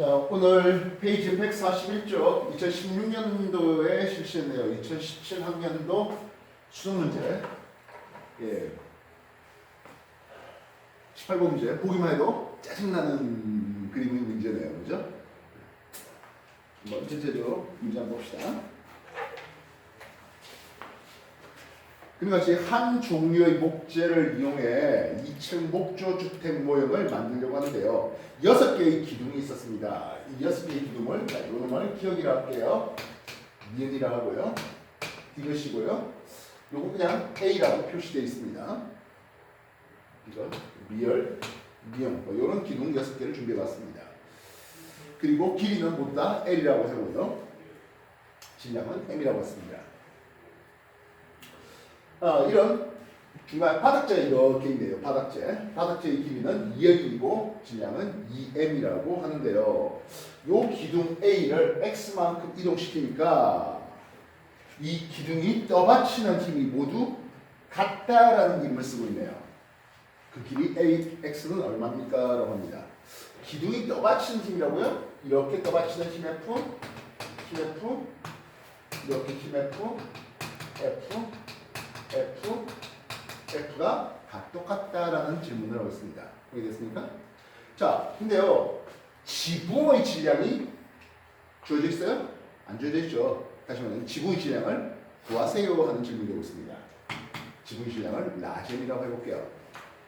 자, 오늘 페이지 141쪽 2016년도에 실시했네요. 2017 학년도 수능 문제. 예. 18번 문제. 보기만 해도 짜증나는 그림의 문제네요. 그죠? 한번 전체적으로 문제 한번 봅시다. 그와 같이 한 종류의 목재를 이용해 2층 목조 주택 모형을 만들려고 하는데요. 6개의 기둥이 있었습니다. 이 6개의 기둥을 요놈을 기억이라 할게요. 니은이라고 하고요. 이것이고요. 요거 그냥 A라고 표시되어 있습니다. 이거 리얼, 미형 이런 기둥 6개를 준비해봤습니다. 그리고 길이는 모두 다 L이라고 하고요. 질량은 M이라고 했습니다. 이런 중간 바닥재 이렇게 있네요. 바닥재의 길이는 2L이고 질량은 2M이라고 하는데요. 요 기둥 A를 X만큼 이동시키니까 이 기둥이 떠받치는 힘이 모두 같다라는 이름을 쓰고 있네요. 그 길이 X는 얼마입니까? 라고 합니다. 기둥이 떠받치는 힘이라고요? 이렇게 떠받치는 힘 F, 이렇게 힘 F, F가 다 똑같다라는 질문을 하고 있습니다. 이해됐습니까? 자, 근데요, 지붕의 질량이 주어져 있어요? 안 주어져 있죠. 다시 말하면 지붕의 질량을 구하세요 하는 질문이 되고 있습니다. 지붕의 질량을 라젠이라고 해볼게요.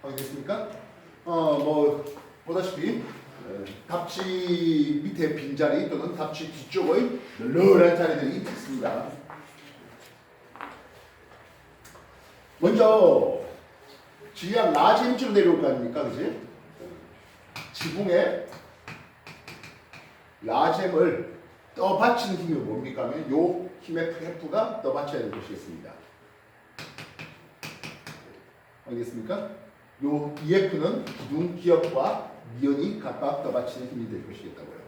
확인됐습니까? 보다시피 답지 밑에 빈자리 또는 답지 뒤쪽의 널널한 자리들이 있습니다. 먼저 질량 라젠으로 내려올 거 아닙니까? 그지? 지붕에 라젠을 떠받치는 힘이 뭡니까? 하면 요 힘의 F가 떠받쳐야 될 것이겠습니다. 알겠습니까? 요 EF는 기둥 기역과 미연이 각각 떠받치는 힘이 될 것이겠다고요.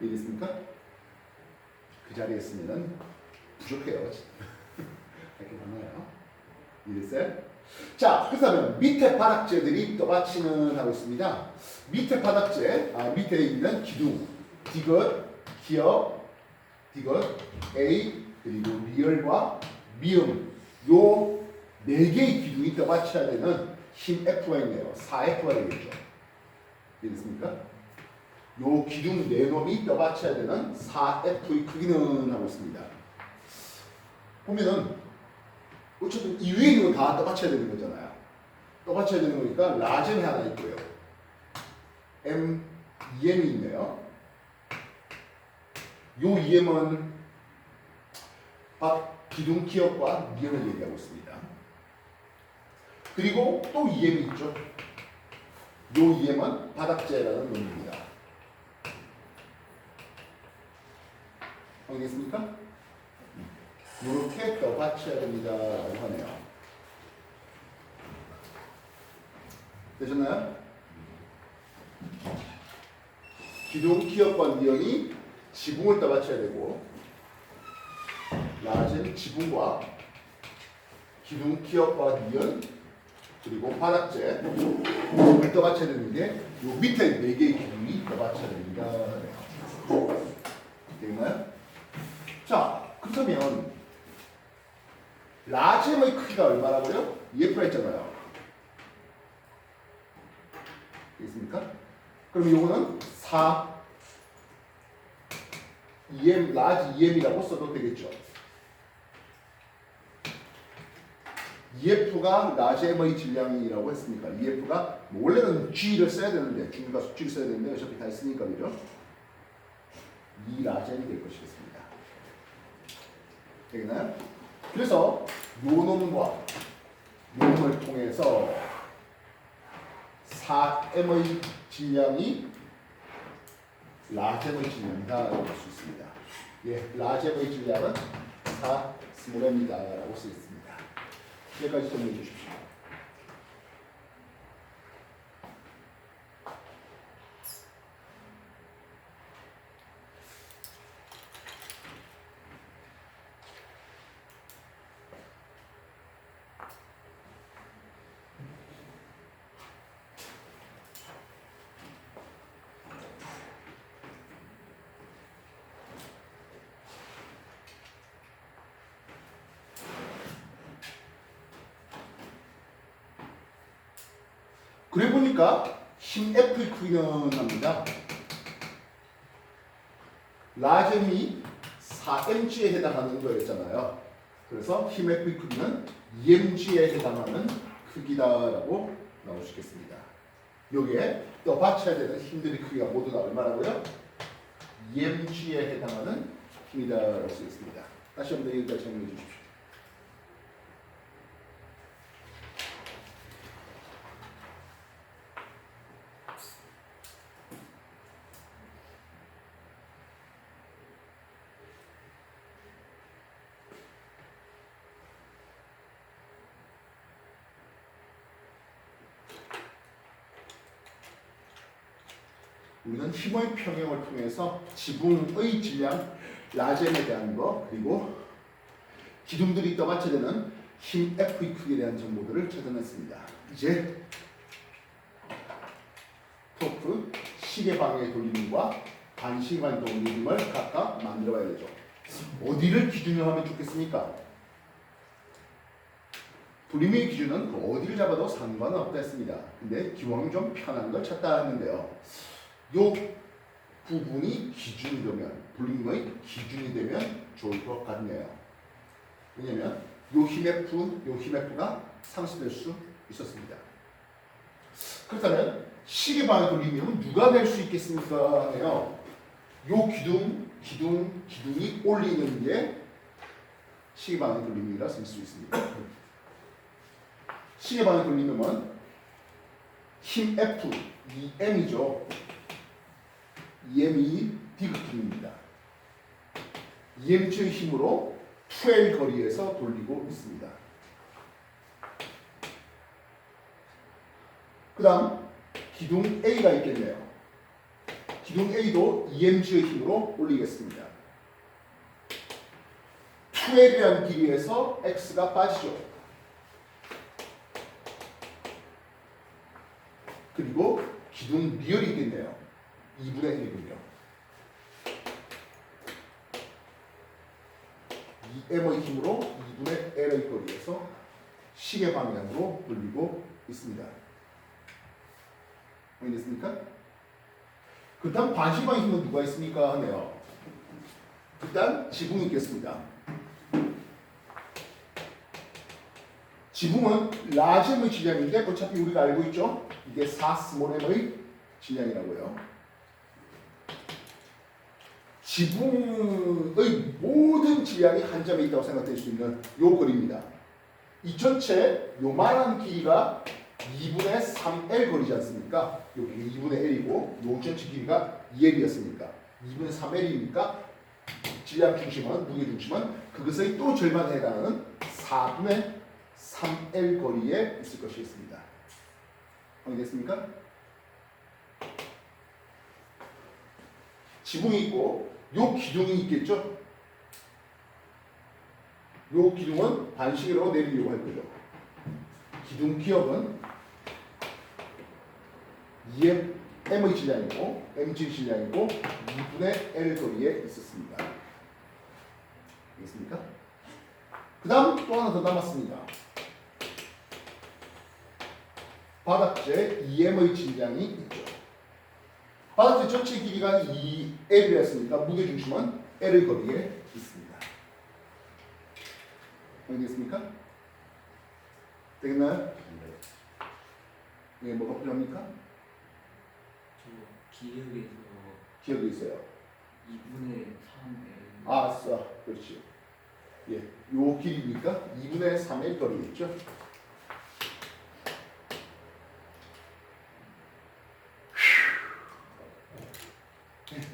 알겠습니까? 그 자리에 있으면 부족해요. 이렇게 보나요? 이랬어요? 자, 그렇다면 밑에 바닥재들이 떠받치는 하고 있습니다. 밑에 바닥재, 밑에 있는 기둥, 디귿, 기역, A, 그리고 리얼과 미음, 요 4개의 기둥이 떠받쳐야 되는 힘 F가 있네요. 4F가 되겠죠. 이해됐습니까? 요 기둥 4놈이 떠받쳐야 되는 4F의 크기는 하고 있습니다. 보면은 어쨌든 이 위에 있는 거 다 떠받쳐야 되는 거잖아요. 떠받쳐야 되는 거니까 라젠이 하나 있고요. M, EM이 있네요. 요 EM은 기둥 기역과 미음을 얘기하고 있습니다. 그리고 또 EM이 있죠. 요 EM은 바닥재라는 놈입니다. 알겠습니까? 이렇게 떠받쳐야 됩니다. 라고 하네요. 되셨나요? 기둥 기역과 미연이 지붕을 떠받쳐야 되고 라젠 지붕과 기둥 기역과 미연 그리고 바닥재 떠받쳐야 되는 게 요 밑에 4개의 기둥이 떠받쳐야 됩니다. 되겠나요? 자, 그렇다면 라젠의 크기가 얼마라고요? EF가 있잖아요. 있습니까? 그럼 이거는 4 EM, 라지 EM이라고 써도 되겠죠. EF가 라젠의 질량이라고 했으니까 EF가 원래는 G를 써야 되는데 중과 G를 써야 되는데 어차피 다 있으니까 그죠? 이 라젠이 될 것이겠습니다. 되겠나요? 그래서 요 놈과 요 놈을 통해서 4M의 질량이 라젠의 질량이다 라고 볼 수 있습니다. 예, 라젠의 질량은 4M이다 라고 쓰 있습니다. 여기까지 정리해 주십시오. 그래 보니까 힘 F의 크기는 합니다. 라셈이 4mg에 해당하는 거였잖아요. 그래서 힘 F의 크기는 2mg에 해당하는 크기다라고 나올 수 있겠습니다. 여기에 또 받쳐야 되는 힘들의 크기가 모두 다 얼마라고요? 2mg에 해당하는 힘이다라고 수 있습니다. 다시 한번 여기까지 정리해 주십시오. 우리는 힘의 평형을 통해서 지붕의 질량, 라셈에 대한 거, 그리고 기둥들이 떠받쳐지는 힘 F의 크기에 대한 정보들을 찾아냈습니다. 이제 토크, 시계 방향의 돌림과 반시계 방향 돌림을 각각 만들어 봐야 되죠. 어디를 기준으로 하면 좋겠습니까? 돌림의 기준은 어디를 잡아도 상관은 없다 했습니다. 근데 기왕 좀 편한 걸 찾다 했는데요. 요 부분이 기준이 되면, 돌림의 기준이 되면 좋을 것 같네요. 왜냐면 요 힘 F가 상쇄될 수 있었습니다. 그렇다면 시계 방향 돌림이면 누가 낼 수 있겠습니까? 하네요. 요 기둥이 올리는 게 시계 방향 돌림이라 쓸 수 있습니다. 시계 방향 돌림은 힘 F, M이죠. EM이 디귿힘입니다. EMG의 힘으로 2L 거리에서 돌리고 있습니다. 그 다음 기둥 A가 있겠네요. 기둥 A도 EMG의 힘으로 올리겠습니다. 2L이라는 길이에서 X가 빠지죠. 그리고 기둥 리얼이 있겠네요. 2분의 1이군요. 이 M의 힘으로 2분의 L의 거리에서 시계 방향으로 돌리고 있습니다. 이해됐습니까? 그 다음 반시계 방향 힘은 누가 있습니까? 하네요. 일단 지붕이 있겠습니다. 지붕은 라셈의 질량인데 어차피 우리가 알고 있죠? 이게 4스몰m의 질량이라고요. 지붕의 모든 질량이 한 점에 있다고 생각될 수 있는 요 거리입니다. 이 전체 요만한 길이가 2분의 3L 거리지 않습니까? 여기 2분의 L이고 요 전체 길이가 2L이었으니까 2분의 3L이니까 질량 중심은, 무게 중심은 그것의 또 절반에 해당하는 4분의 3L 거리에 있을 것이겠습니다. 확인됐습니까? 지붕이 있고 요 기둥이 있겠죠? 요 기둥은 반시계로 내리려고 할 거죠. 기둥 기역은 M의 질량이고 mg 질량이고 2분의 L 거리에 있었습니다. 알겠습니까? 그 다음 또 하나 더 남았습니다. 바닥재 EM의 질량이 있죠. 바닥재 전체 길이가 2L이었으니까 무게중심은 L의 거리에 있습니다. 알겠습니까? 되겠나요? 네, 뭐가 필요합니까? 기억이 있어요. 2분의 3L. 아싸, 그렇지. 예, 요 길이니까 2분의 3의 거리겠죠.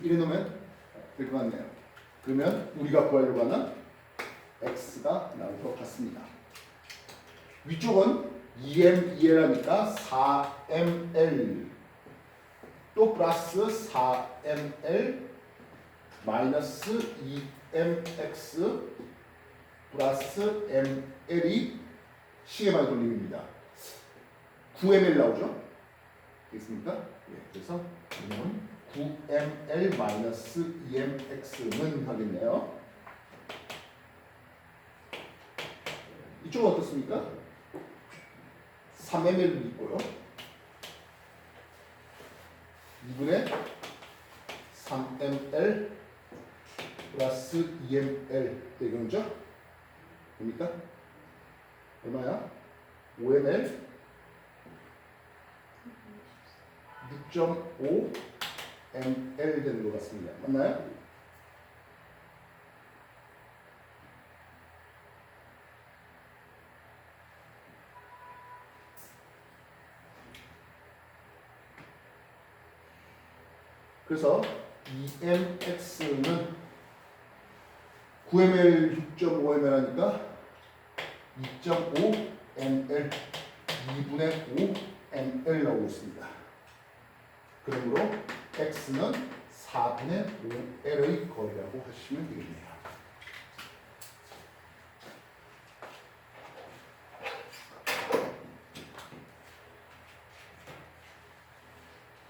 이래 놓으면 될 것 같네요. 그러면 우리가 구하려고 하는 x가 나올 것 같습니다. 위쪽은 2m, 2l 하니까 4ml 또 플러스 4ml 마이너스 2mx 플러스 ml이 시계방의 돌림입니다. 9ml 나오죠? 되겠습니까? 예, 그래서 이는 9ml 마이너스 2mx는 하겠네요. 이쪽은 어떻습니까? 3ml 있고요. 2분의 3ml 플러스 2ml 되겠죠? 됩니까? 얼마야? 5ml 6.5 ml 되는 것 같습니다. 맞나요? 그래서 2mx는 9ml 6.5ml 하니까 2.5ml 2분의 5ml 나오고 있습니다. 그러므로 x는 4분의 5l의 거리라고 하시면 되겠네요.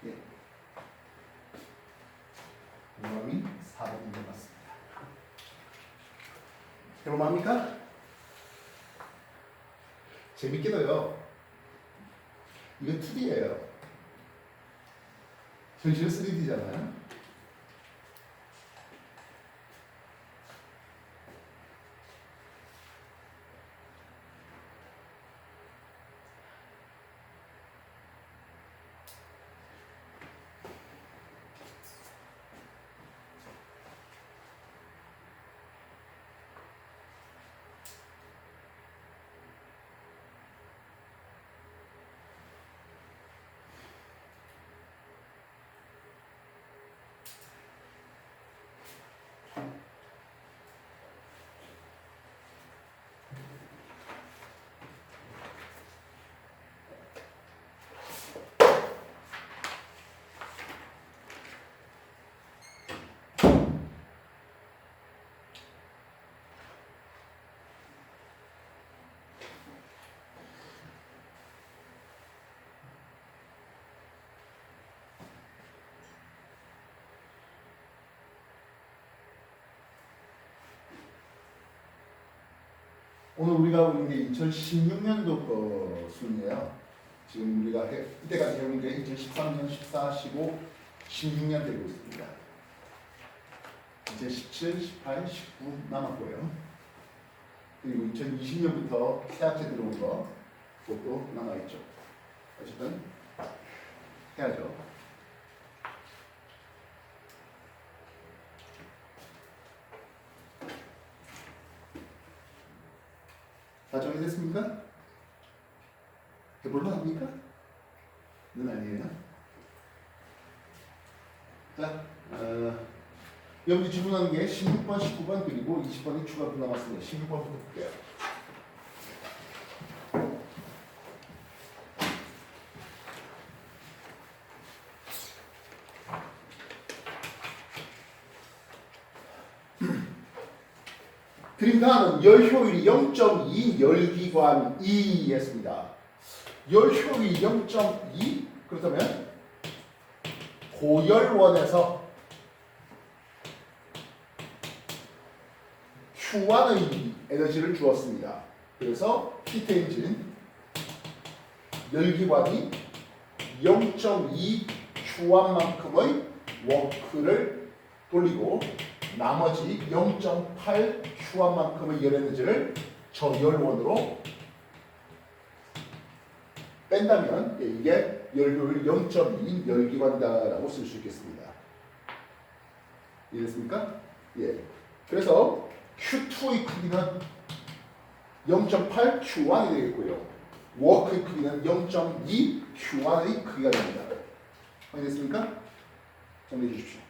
예. 정답이 4번인 것 같습니다. 해볼만합니까? 재밌게도요. 이건 2D예요. 현실은 3D잖아요. 오늘 우리가 보는 게 2016년도 거 수능이에요. 지금 우리가 이때까지 해온 게 2013년, 14, 15, 16년 되고 있습니다. 이제 17, 18, 19 남았고요. 그리고 2020년부터 새학기 들어온 거 그것도 남아있죠. 어쨌든 해야죠. 다 정리됐습니까? 해볼만 합니까? 는 아니에요. 자, 여기 질문하는 게 16번, 19번 그리고 20번이 추가로 남았습니다. 16번부터 볼게요. 그림가는 열효율이 0.2 열기관 2 했습니다. 열효율이 0.2 그렇다면 고열원에서 Q1의 에너지를 주었습니다. 그래서 히트 엔진 열기관이 0.2 Q1만큼의 워크를 돌리고 나머지 0.8 Q1만큼의 열 에너지를 저열원으로 뺀다면 이게 열효율 0.2 열기관이다라고 쓸 수 있겠습니다. 이해됐습니까? 예. 그래서 Q2의 크기는 0.8 Q1이 되겠고요. 워크의 크기는 0.2 Q1의 크기가 됩니다. 확인됐습니까? 정리해 주십시오.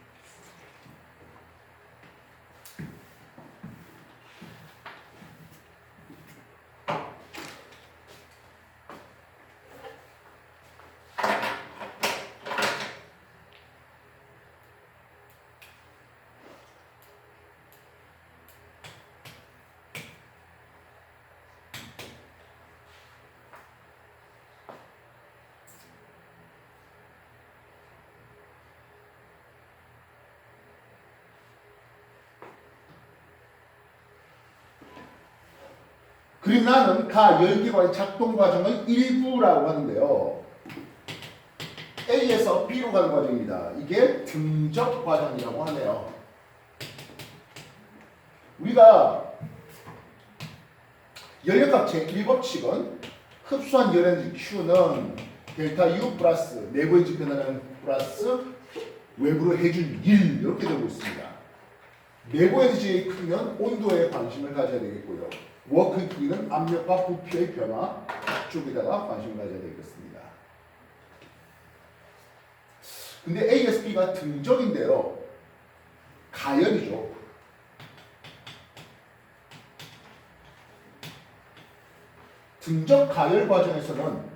그림란은 가 열기관의 작동 과정의 일부라고 하는데요. A에서 B로 가는 과정입니다. 이게 등적 과정이라고 하네요. 우리가 연력학 제1법칙은 흡수한 열에너지 Q는 델타 U 플러스 내부에너지 변화량 플러스 외부로 해준 1 이렇게 되고 있습니다. 내부에너지의 크기는 온도에 관심을 가져야 되겠고요. 워크의 크기는 압력과 부피의 변화 쪽에다가 관심을 가져야 되겠습니다. 근데 A에서 B가 등적인데요. 가열이죠. 등적 가열 과정에서는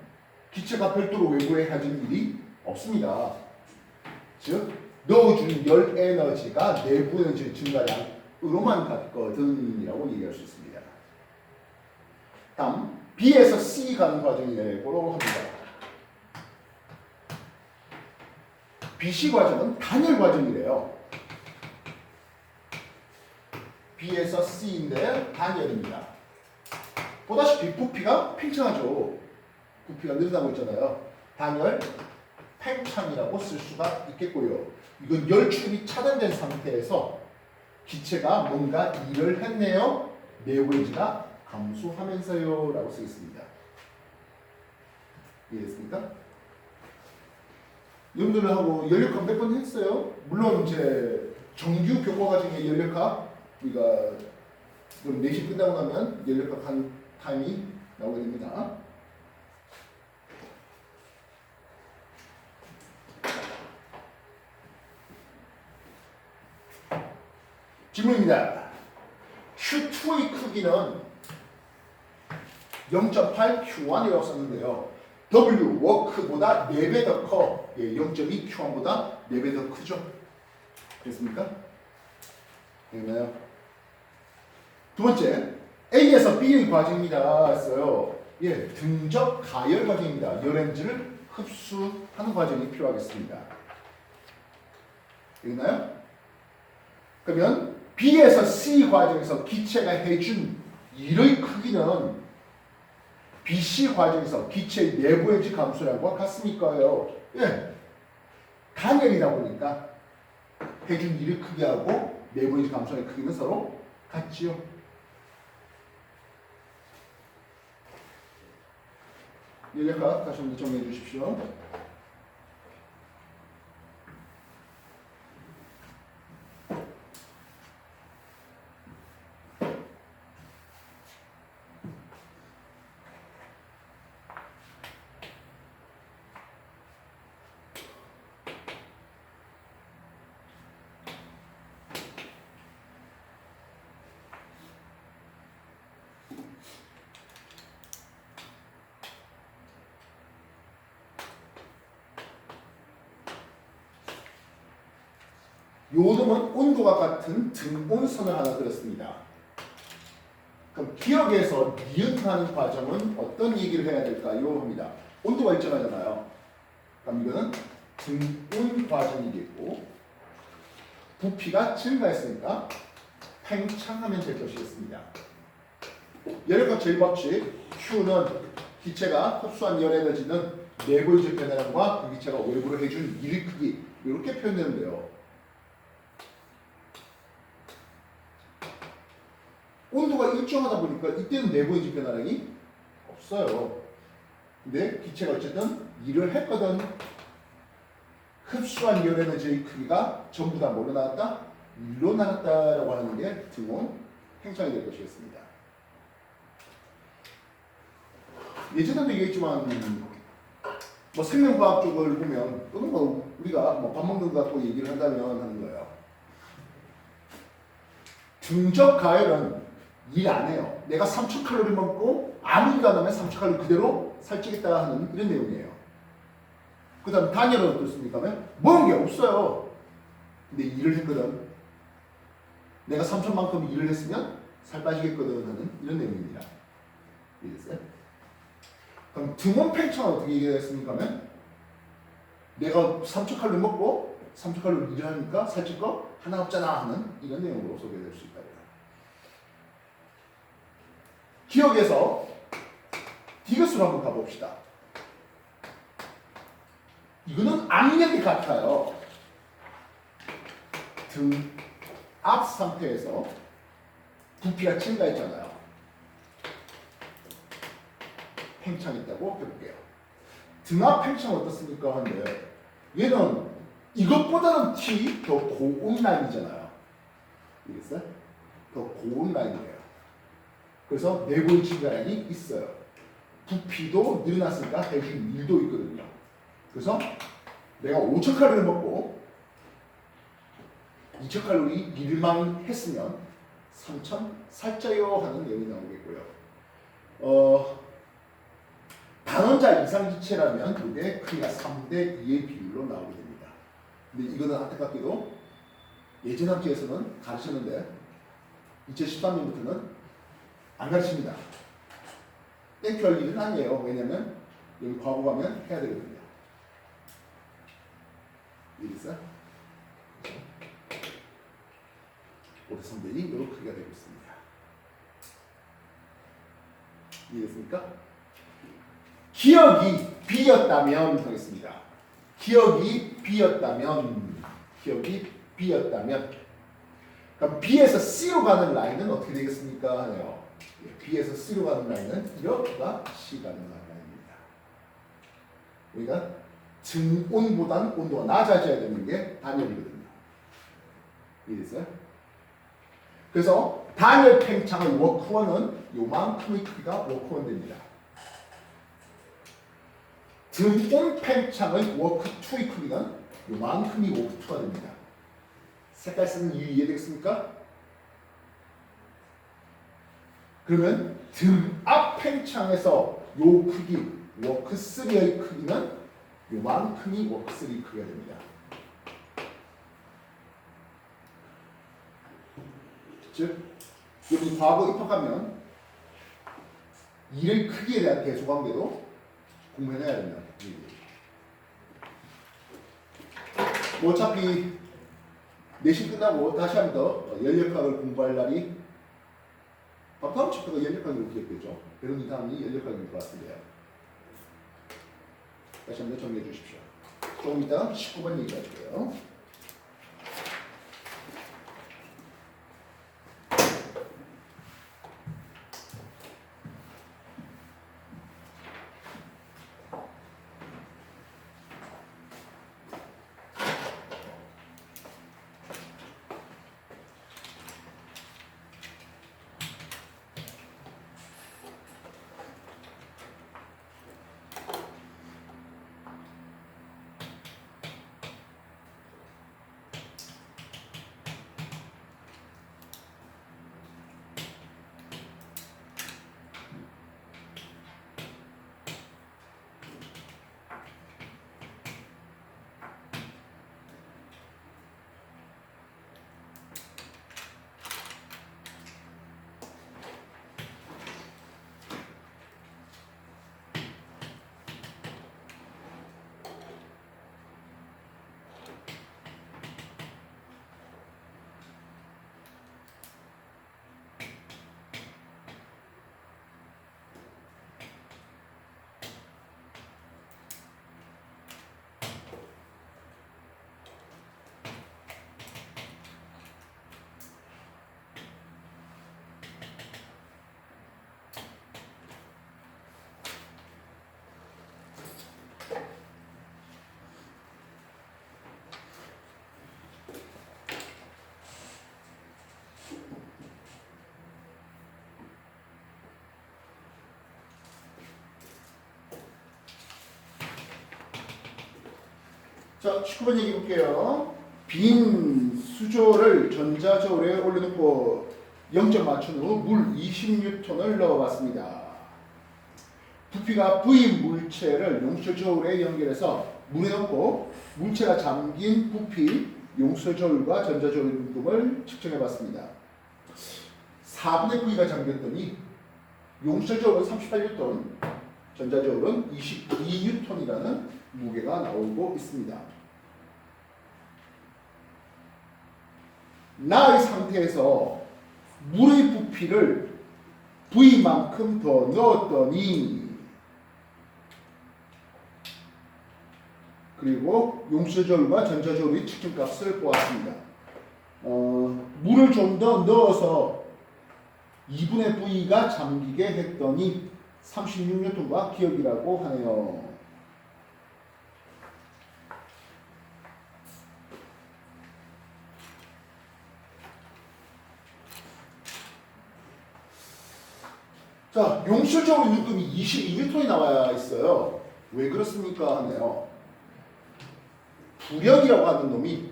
기체가 별도로 외부에 해준 일이 없습니다. 즉 넣어준 열 에너지가 내부 에너지 증가량으로만 갔거든이라고 얘기할 수 있습니다. 다음 B에서 C 가는 과정이라고 합니다. BC 과정은 단열 과정이래요. B에서 C인데 단열입니다. 보다시피 부피가 팽창하죠. 부피가 늘어나고 있잖아요. 단열 팽창이라고 쓸 수가 있겠고요. 이건 열출이 차단된 상태에서 기체가 뭔가 일을 했네요. 내부 에너지가 감소하면서요 라고 쓰겠습니다. 이해됐습니까? 여러분들하고 연력학 몇 번 했어요? 물론 이제 정규 교과 과정의 연력학 우리가 그럼 4시 끝나고 나면 연력학 한 타임이 나오게 됩니다. 질문입니다. Q2의 크기는 0.8 Q1이라고 썼는데요. W 워크보다 4배 더 커. 0.2 Q1보다 4배 더 크죠. 됐습니까? 되나요? 두 번째, A에서 B의 과정입니다. 했어요. 등적 가열 과정입니다. 열 에너지를 흡수하는 과정이 필요하겠습니다. 되나요? 그러면 B에서 C 과정에서 기체가 해준 일의 크기는 BC 과정에서 기체의 내부 에너지 감소량과 같습니까요? 단열이다 보니까 해준 일의 크기하고 내부 에너지 감소량의 크기는 서로 같지요. 연력학 다시 한번 정리해 주십시오. 요 놈은 온도가 같은 등온선을 하나 그렸습니다. 그럼 기억에서 니은하는 과정은 어떤 얘기를 해야 될까요? 합니다. 온도가 일정하잖아요. 그럼 이거는 등온 과정이겠고 부피가 증가했으니까 팽창하면 될 것이겠습니다. 열역학 제1법칙 Q는 기체가 흡수한 열 에너지는 내부의 변화량과 그 기체가 외부로 해준 일 크기 이렇게 표현되는데요. 온도가 일정하다 보니까 이때는 내부의 변화량이 없어요. 근데 기체가 어쨌든 일을 했거든. 흡수한 열 에너지의 크기가 전부 다 뭐로 나왔다? 일로 나왔다라고 하는 게 등온 팽창이 될 것이겠습니다. 예전에도 얘기했지만 뭐 생명과학 쪽을 보면 또는 뭐 우리가 뭐 밥 먹는 거 갖고 얘기를 한다면 하는 거예요. 등적 가열은 일 안 해요. 내가 3000칼로리 먹고 아무 일도 안 하면 3000칼로리 그대로 살찌겠다 하는 이런 내용이에요. 그 다음 단열은 어떻습니까? 먹은 게 없어요. 근데 일을 했거든. 내가 3000만큼 일을 했으면 살 빠지겠거든 하는 이런 내용입니다. 이해됐어요? 그럼 등원 팽창은 어떻게 얘기했습니까? 내가 3000칼로리 먹고 3000칼로리 일을 하니까 살찔 거 하나 없잖아 하는 이런 내용으로 소개될 수 있다. 기억에서 디귿으로 한번 가봅시다. 이거는 압력이 같아요. 등 앞 상태에서 부피가 증가했잖아요. 팽창이 있다고 해볼게요. 등압 팽창 어떻습니까? 한데 얘는 이것보다는 T 더 고운 라인이잖아요. 알겠어요? 더 고운 라인이에요. 그래서 내고의 증가량이 있어요. 부피도 늘어났으니까 대신 밀도 있거든요. 그래서 내가 5,000칼로리를 먹고 2,000칼로리 일만 했으면 3,000 살쪄요 하는 내용이 나오겠고요. 단원자 이상지체라면 그게 크기가 3대2의 비율로 나오게 됩니다. 근데 이거는 안타깝게도 예전 학교에서는 가르쳤는데 2013년부터는 안 가르칩니다. 땡큐 할 일은 아니에요. 왜냐면 여기 과거 가면 해야 되거든요. 이해됐어요? 5대 3대2 이런 크기가 되고 있습니다. 이해됐습니까? 기억이 B였다면 하겠습니다. 기억이 B였다면 그럼 B에서 C로 가는 라인은 어떻게 되겠습니까? 하네요. B에서 C로 가는 라인은 이렇게가 C 가는 라인입니다. 우리가 등온보다는 온도가 낮아져야 되는 게 단열이거든요. 이해됐어요? 그래서 단열 팽창의 워크원은 요만큼의 크기가 워크원 됩니다. 등온 팽창의 워크2의 크기는 요만큼이 워크2가 됩니다. 색깔 쓰는 이유 이해되겠습니까? 그러면 등압 팽창에서 요 크기 워크3의 크기는 요만큼이 워크3 크기가 됩니다. 즉 여기 과거 입학하면 일의 크기에 대한 대소관계도 공부해내야 된다. 뭐 어차피 내신 끝나고 다시 한 번 더 연력학을 공부할 날이 다음 챕터가 연력학이 없겠죠. 배우는 다음이 연력학일 것 같은데요. 다시 한 번 더 정리해 주십시오. 조금 이따 19번 얘기할게요. 자, 19번 얘기 볼게요. 빈 수조를 전자저울에 올려놓고 0점 맞춘 후 물 20N을 넣어봤습니다. 부피가 V 물체를 용수저울에 연결해서 물에 넣고 물체가 잠긴 부피 용수저울과 전자저울 운동을 측정해봤습니다. 4분의 V가 잠겼더니 용수저울은 38N, 전자저울은 22N이라는 무게가 나오고 있습니다. 나의 상태에서 물의 부피를 V만큼 더 넣었더니 그리고 용체저울과 전자저울의 측정값을 보았습니다. 물을 좀 더 넣어서 2분의 V가 잠기게 했더니 36N과 기억이라고 하네요. 자, 용실적으로 윤금이 22N이 나와 있어요. 왜 그렇습니까? 하네요. 부력이라고 하는 놈이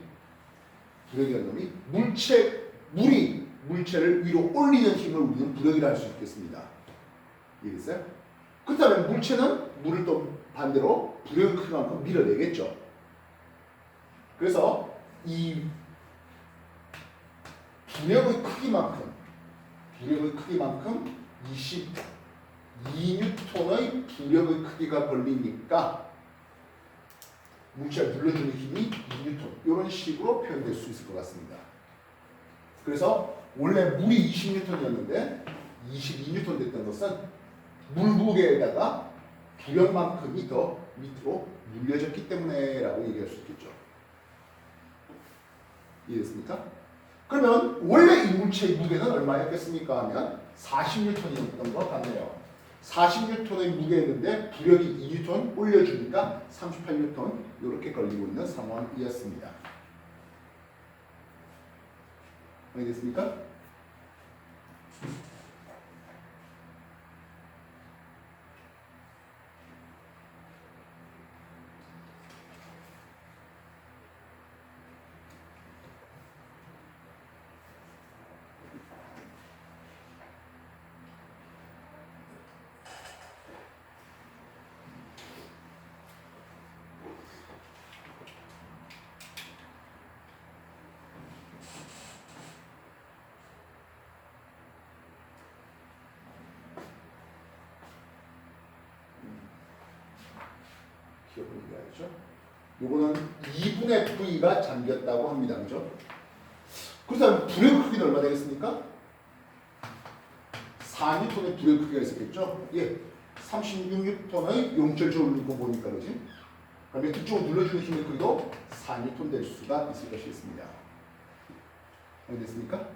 물체를 위로 올리는 힘을 우리는 부력이라 할 수 있겠습니다. 이해됐어요? 그렇다면 물체는 물을 또 반대로 부력의 크기만큼 밀어내겠죠. 그래서 이 부력의 크기만큼 22N의 부력의 크기가 걸리니까 물체를 눌러주는 힘이 2N 이런 식으로 표현될 수 있을 것 같습니다. 그래서 원래 물이 20N이었는데 22N 됐던 것은 물 무게에다가 부력만큼이 더 밑으로 눌려졌기 때문에 라고 얘기할 수 있겠죠. 이해됐습니까? 그러면 원래 이 물체의 무게는 얼마였겠습니까? 하면 40N이었던 것 같네요. 40N의 무게였는데 부력이 2N 올려주니까 38N 이렇게 걸리고 있는 상황이었습니다. 이해됐습니까? 기억을 해야죠. 요거는 2분의 V가 잠겼다고 합니다. 그죠? 그렇다면 불의 크기는 얼마 되겠습니까? 4N의 불의 크기가 있었겠죠? 예. 36N의 용철조를 놓고 보니까 그러지? 그러면 이쪽으로 눌러주는 힘의 크기도 4N 될 수가 있을 것이겠습니다. 됐습니까?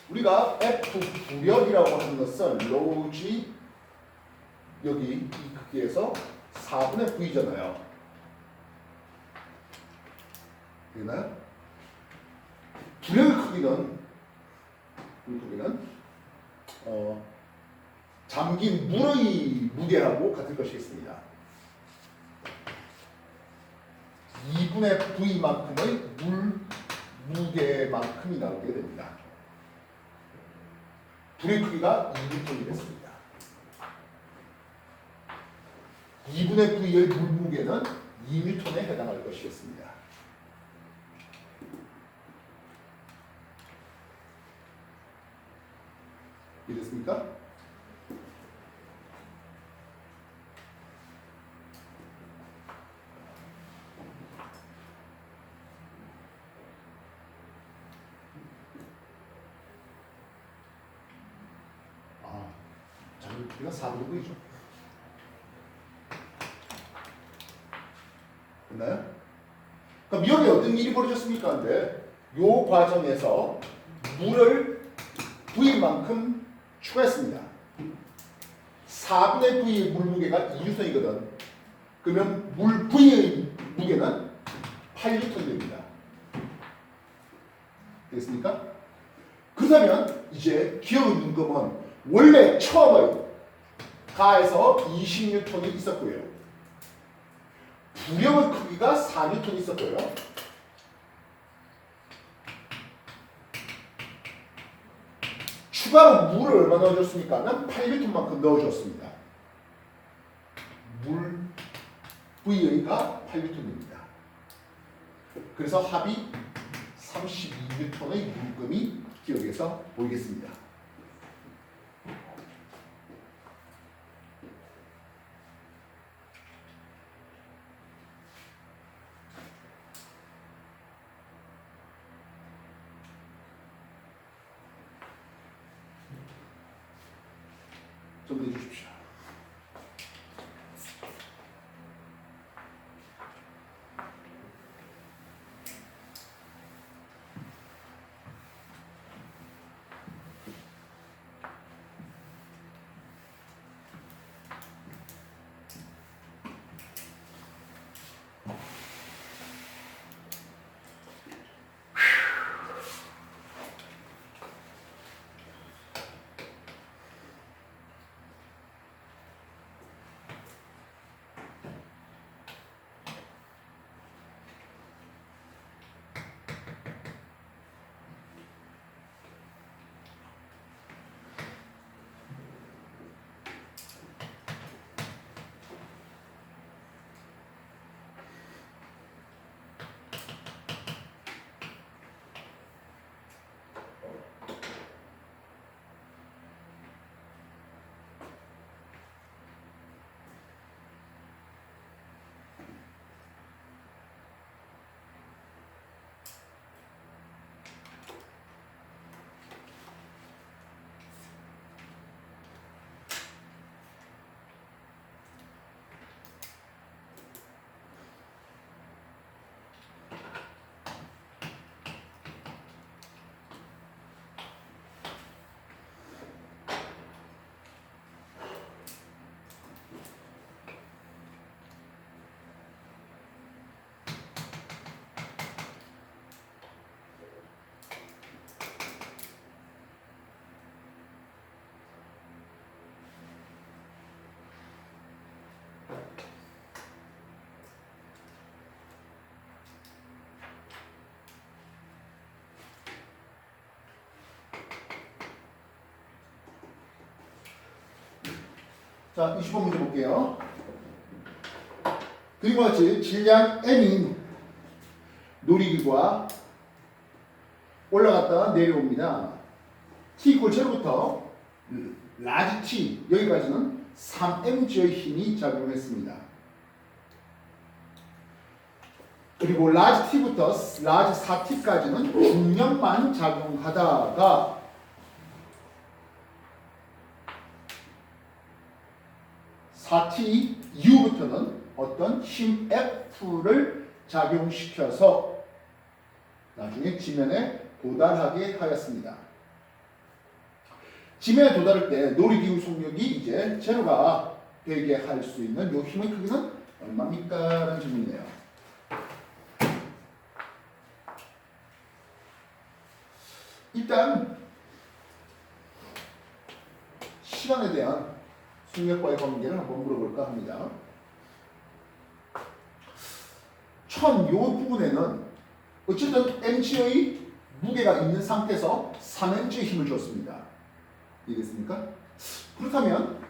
우리가 F 부력이라고 하는 것은 로우지 여기 이 크기에서 4분의 V잖아요. 되나요? 부력의 크기는 잠긴 물의 무게하고 같을 것이겠습니다. 2분의 V만큼의 물 무게만큼이 나오게 됩니다. 불의 크기가 2N이 됐습니다. 2분의 V의 물무게는 2N에 해당할 것이겠습니다. 이해됐습니까? 우리가 4분의 V죠. 됐나요? 그럼 여기 어떤 일이 벌어졌습니까? 근데 요 과정에서 물을 V만큼 추가했습니다. 4분의 V의 물 무게가 2N이거든. 그러면 물 V의 무게는 8N 됩니다. 됐습니까? 그렇다면 이제 기억의 문금은 원래 처음의 가에서 20N이 있었고요. 부력의 크기가 4N이 있었고요. 추가로 물을 얼마 넣어줬습니까? 는 8N만큼 넣어줬습니다. 물 V가 8N입니다. 그래서 합이 32N의 물금이 기억에서 보이겠습니다. 좀 내주십시오. 자, 20번 문제 볼게요. 그림과 같이 질량 M인 놀이기구가 올라갔다가 내려옵니다. T = 0부터 라지 T 여기까지는 3mg의 힘이 작용했습니다. 그리고 라지 T부터 라지 4T까지는 중력만 작용하다가 T 이후부터는 어떤 힘 F를 작용시켜서 나중에 지면에 도달하게 하였습니다. 지면에 도달할 때 놀이기구 속력이 이제 제로가 되게 할 수 있는 이 힘의 크기는 얼마입니까? 라는 질문이네요. 일단 시간에 대한 속력과의 관계를 한번 물어볼까 합니다. 이 부분에는 어쨌든 mg의 무게가 있는 상태에서 3mg의 힘을 줬습니다. 이해됐습니까? 그렇다면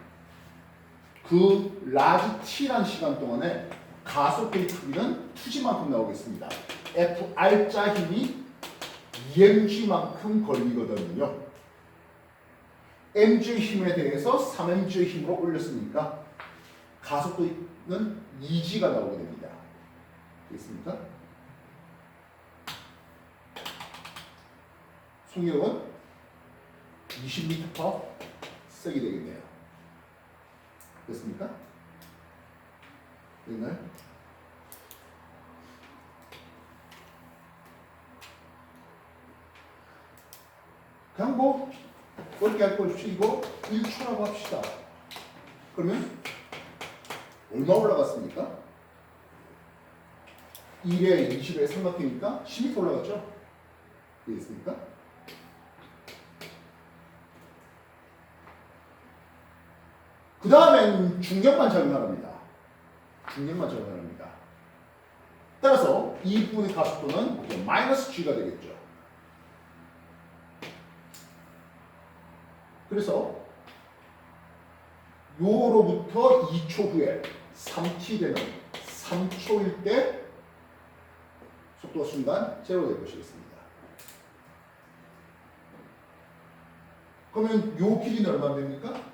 그 라지 t라는 시간 동안에 가속도의 크기는 2g만큼 나오겠습니다. Fr자 힘이 2mg만큼 걸리거든요. mg의 힘에 대해서 3mg의 힘으로 올렸으니까 가속도는 2g가 나오게 됩니다. 됐습니까? 속력은 20m/s이 되겠네요. 됐습니까? 됐나요? 그냥 뭐 어렵게 할 거 없이 이거 1초라고 합시다. 그러면 얼마 올라갔습니까? 1에 20에 삼각형이니까 10m 올라갔죠? 되겠습니까? 그 다음엔 중력만 작용합니다. 중력만 작용합니다. 따라서 이 부분의 가속도는 마이너스 g가 되겠죠. 그래서 요로부터 2초 후에 3t 되는 3초일 때 속도가 순간 제로 될 것이겠습니다. 그러면 요 길이는 얼마 됩니까?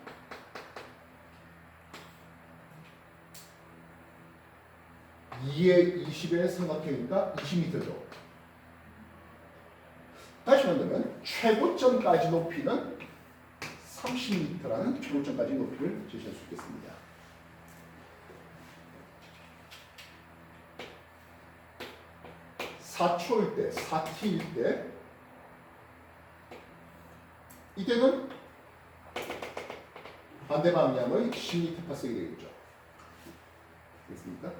2에 20의 삼각형이니까 20m죠. 다시 말하면 최고점까지 높이는 30m라는 초점까지 높이를 제시할 수 있겠습니다. (4초일 때, 4t일 때 이때는 반대 방향의 10m/s이 되겠죠. 됐습니까?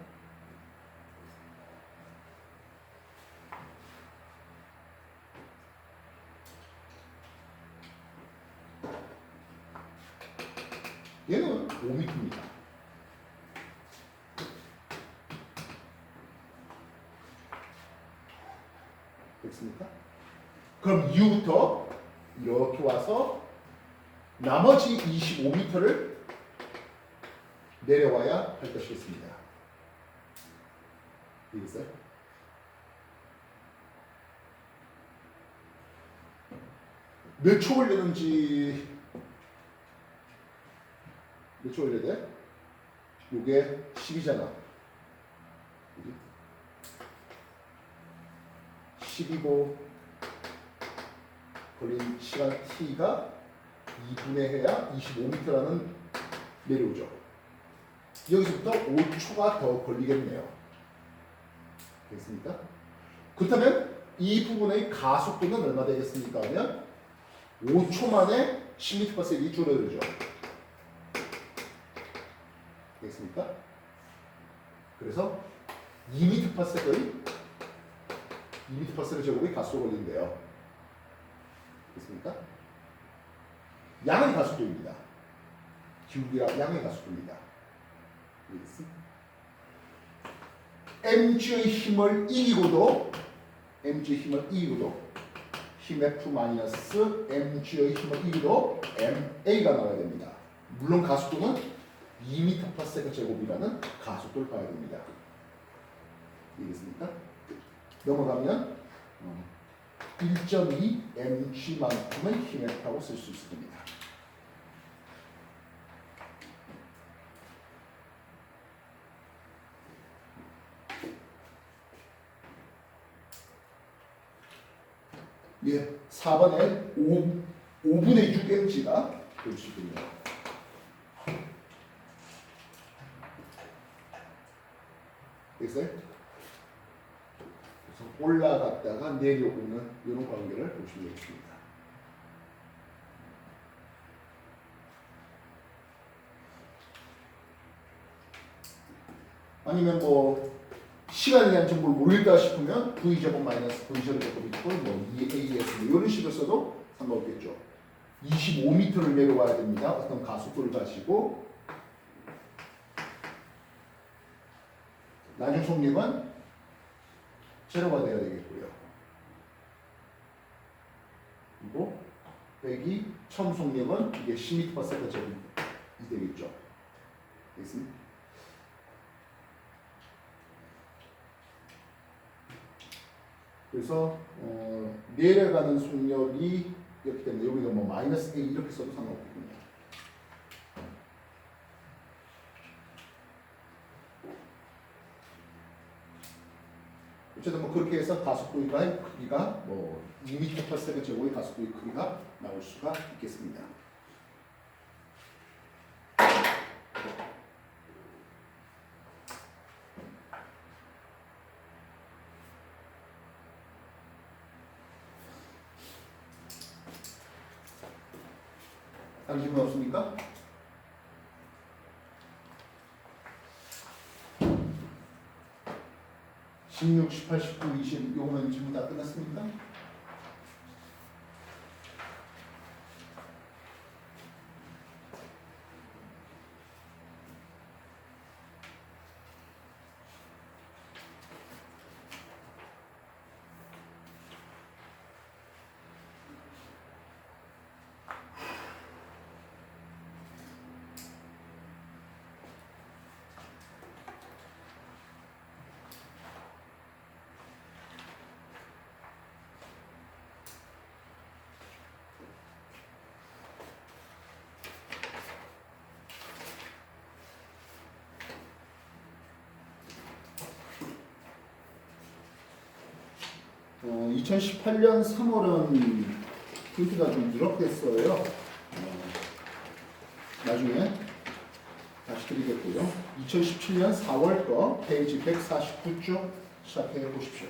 얘는 5m입니다. 됐습니까? 그럼 이후부터 이렇게 와서 나머지 25m를 내려와야 할 것이겠습니다. 되겠어요? 몇 초 걸리는지 몇 초 걸려야 돼? 요게 10이잖아. 10이고 걸린 시간 t가 2분의 해야 25m라는 내려오죠. 여기서부터 5초가 더 걸리겠네요. 됐습니까? 그렇다면 이 부분의 가속도는 얼마 되겠습니까? 하면 5초 만에 10m/s이 줄어들죠. 되겠습니까? 그래서 2m/s의 2m/s 제곱이 가속도 걸린대요. 됐습니까? 양의 가속도입니다. 기울기가 양의 가속도입니다. mg의 힘을 이기고도 힘 F-mg의 힘을 이기도 ma가 나와야 됩니다. 물론 가속도는 2m/s 제곱이라는 가속도를 봐야 됩니다. 이해됐습니까? 넘어가면 1.2 mg만큼의 힘 F라고 쓸 수 있습니다. 예, 4번에 5분의 6mg가 될 수 있군요. 됐어요? 그래서 올라갔다가 내려오는 이런 관계를 보시면 되겠습니다. 아니면 뭐 시간에 대한 정보를 모르겠다 싶으면 V제곱 마이너스 V제곱 제곱 있고 뭐 2AS 이런 식으로 써도 상관없겠죠. 25m를 내려와야 됩니다. 어떤 가속도를 가지고 나중 속력은 제로가 되어야 되겠고요. 그리고 빼기 처음 속력은 이게 10m/s 제곱이 되겠죠. 됐습니까? 그래서 내려가는 속력이 이렇기 때문에 여기가 뭐 마이너스 A 이렇게 써도 상관없거든요. 어쨌든 뭐 그렇게 해서 가속도의 크기가 뭐 2m/s 제곱의 가속도의 크기가 나올 수가 있겠습니다. 다른 질문 없습니까? (16, 18, 19, 20) 요거는 질문 다 끝났습니까? 어, 2018년 3월은 힌트가 좀 누락됐어요. 나중에 다시 드리겠고요. 2017년 4월 거 페이지 149쪽 시작해 보십시오.